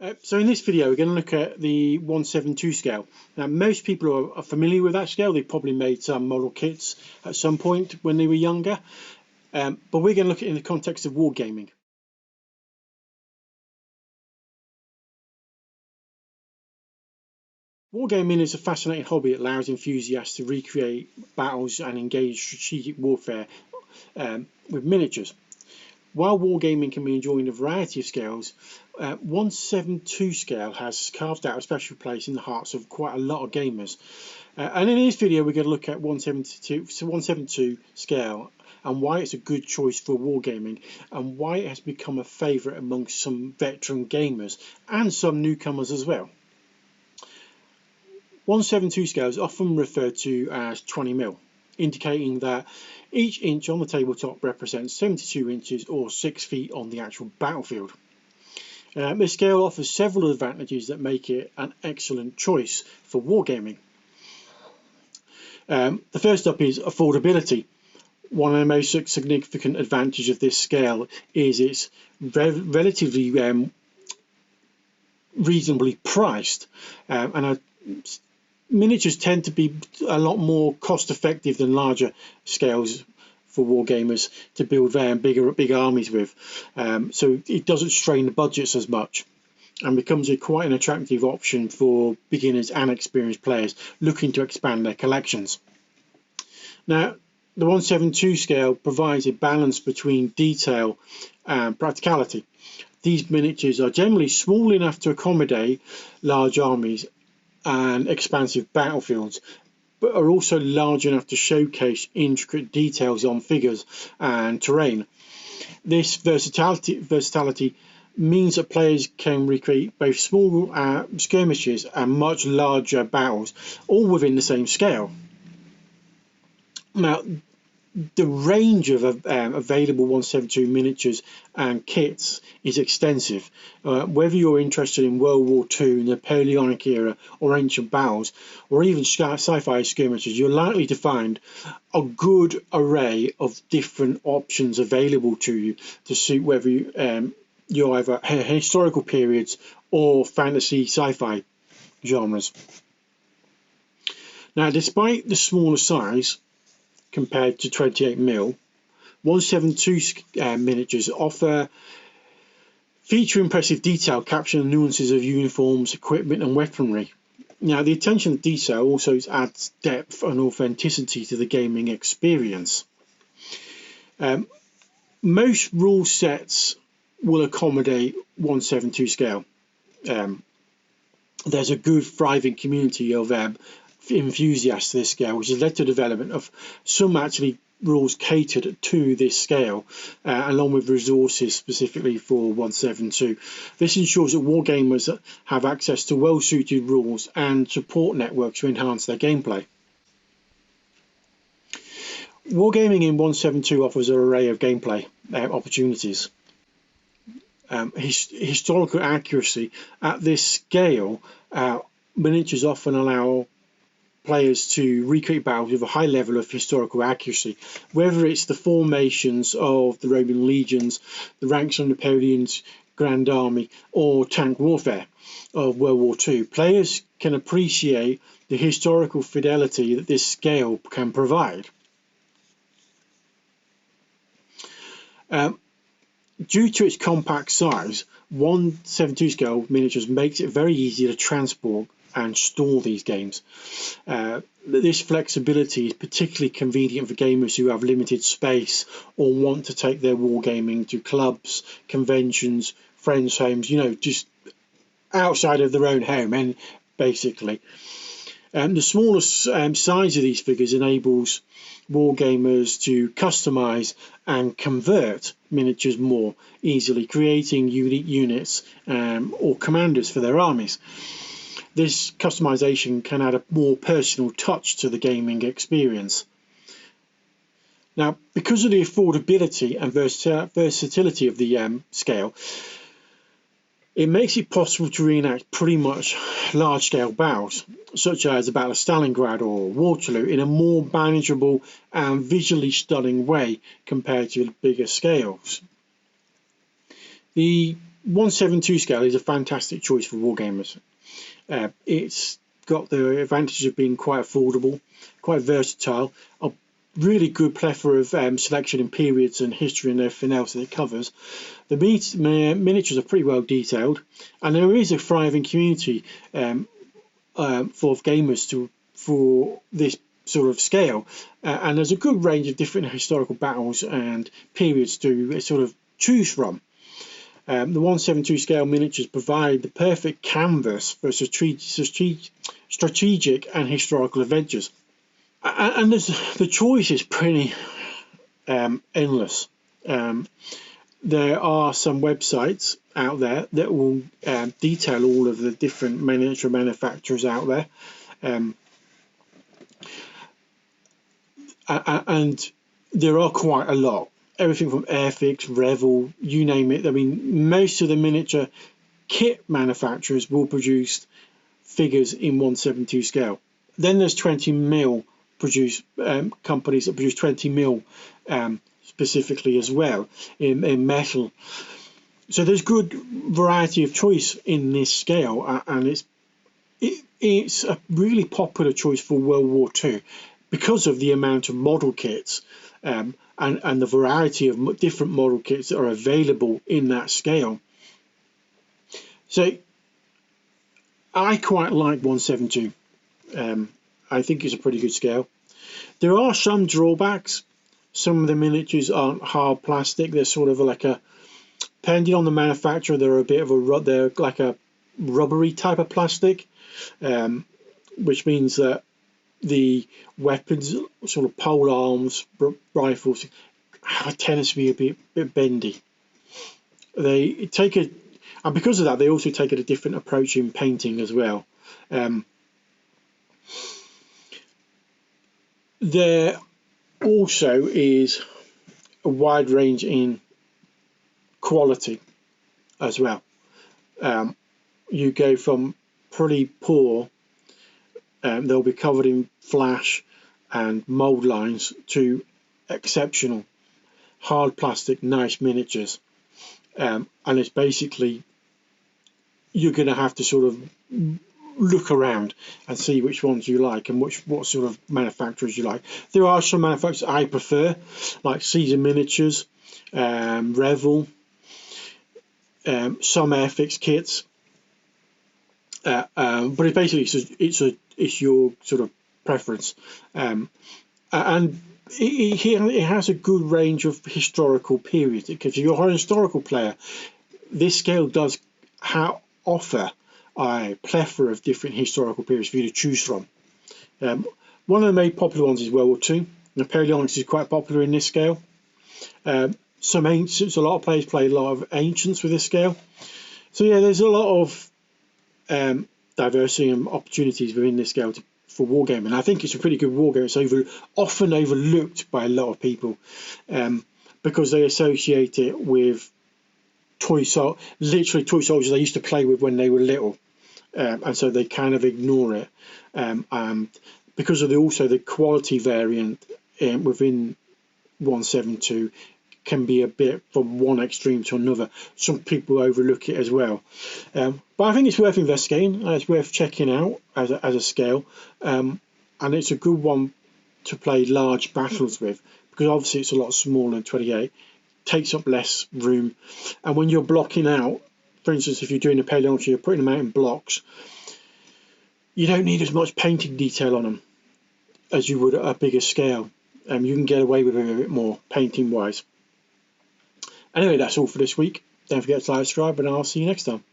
So in this video we're going to look at the 172 scale. Now most people are familiar with that scale. They probably made some model kits at some point when they were younger, but we're going to look at it in the context of wargaming. Wargaming is a fascinating hobby that allows enthusiasts to recreate battles and engage strategic warfare with miniatures. While wargaming can be enjoyed in a variety of scales, 172 scale has carved out a special place in the hearts of quite a lot of gamers. And in this video we're going to look at 172 scale and why it's a good choice for wargaming and why it has become a favourite amongst some veteran gamers and some newcomers as well. 172 scale is often referred to as 20mm, indicating that each inch on the tabletop represents 72 inches or 6 feet on the actual battlefield. This scale offers several advantages that make it an excellent choice for wargaming. The first up is affordability. One of the most significant advantages of this scale is it's relatively reasonably priced, miniatures tend to be a lot more cost effective than larger scales for wargamers to build big armies with, so it doesn't strain the budgets as much and becomes quite an attractive option for beginners and experienced players looking to expand their collections. Now the 172 scale provides a balance between detail and practicality. These miniatures are generally small enough to accommodate large armies and expansive battlefields, but are also large enough to showcase details on figures and terrain. This versatility means that players can recreate both small skirmishes and much larger battles, all within the same scale. Now, the range of available 172 miniatures and kits is extensive. Whether you're interested in World War II, Napoleonic era or ancient battles, or even sci-fi skirmishes, you're likely to find a good array of different options available to you to suit whether you're either historical periods or fantasy sci-fi genres. Now, despite the smaller size compared to 28mm, 172 miniatures feature impressive detail, capturing the nuances of uniforms, equipment and weaponry. Now the attention to detail also adds depth and authenticity to the gaming experience. Most rule sets will accommodate 172 scale. There's a good thriving community of enthusiasts to this scale, which has led to the development of some rules catered to this scale, along with resources specifically for 172. This ensures that wargamers have access to well-suited rules and support networks to enhance their gameplay. Wargaming in 172 offers an array of gameplay opportunities. Historical accuracy at this scale, miniatures often allow players to recreate battles with a high level of historical accuracy, whether it's the formations of the Roman legions, the ranks of Napoleon's Grand Army, or tank warfare of World War II. Players can appreciate the historical fidelity that this scale can provide. Due to its compact size, 172 scale miniatures makes it very easy to transport and store these games. This flexibility is particularly convenient for gamers who have limited space or want to take their wargaming to clubs, conventions, friends' homes, just outside of their own home, and basically. The smaller size of these figures enables wargamers to customize and convert miniatures more easily, creating unique units or commanders for their armies. This customization can add a more personal touch to the gaming experience. Now, because of the affordability and versatility of the scale, it makes it possible to reenact pretty much large-scale battles, such as the Battle of Stalingrad or Waterloo, in a more manageable and visually stunning way compared to bigger scales. The 1/7/2 scale is a fantastic choice for wargamers. It's got the advantage of being quite affordable, quite versatile, a really good plethora of selection in periods and history and everything else that it covers. The miniatures are pretty well detailed, and there is a thriving community for gamers for this sort of scale, and there's a good range of different historical battles and periods to sort of choose from. The 1/7/2 scale miniatures provide the perfect canvas for strategic and historical adventures, and the choice is pretty endless. There are some websites out there that will detail all of the different miniature manufacturers out there, and there are quite a lot. Everything from Airfix, Revel, you name it. I mean, most of the miniature kit manufacturers will produce figures in 1/7/2 scale. Then there's 20mm companies that produce 20mm specifically as well in metal. So there's good variety of choice in this scale, and it's a really popular choice for World War II because of the amount of model kits and the variety of different model kits that are available in that scale. So I quite like 1/7/2. I think it's a pretty good scale. There are some drawbacks. Some of the miniatures aren't hard plastic. They're sort of like depending on the manufacturer, they're like a rubbery type of plastic, which means that the weapons, sort of pole arms, rifles, have a tendency to be a bit bendy. And because of that, they also take a different approach in painting as well. There also is a wide range in quality as well. You go from pretty poor, they'll be covered in flash and mold lines, to exceptional hard plastic nice miniatures, and it's basically you're going to have to sort of look around and see which ones you like and what sort of manufacturers you like. There are some manufacturers I prefer, like Caesar Miniatures, Revel, some Airfix kits, but it's your sort of preference, and it has a good range of historical periods, because if you're a historical player, this scale does offer a plethora of different historical periods for you to choose from. One of the main popular ones is World War II. Napoleonics is quite popular in this scale. Some ancients, a lot of players play a lot of ancients with this scale. So yeah, there's a lot of diversity and opportunities within this scale for wargaming. I think it's a pretty good wargame. It's often overlooked by a lot of people because they associate it with literally toy soldiers they used to play with when they were little, and so they kind of ignore it. Because of the quality variant within 1/7/2 can be a bit from one extreme to another. Some people overlook it as well, but I think it's worth investigating. It's worth checking out as a scale, and it's a good one to play large battles with, because obviously it's a lot smaller than 28, takes up less room, and when you're blocking out, for instance, if you're doing a Napoleonic, you're putting them out in blocks, you don't need as much painting detail on them as you would at a bigger scale. You can get away with it a bit more painting wise. Anyway, that's all for this week. Don't forget to like, subscribe, and I'll see you next time.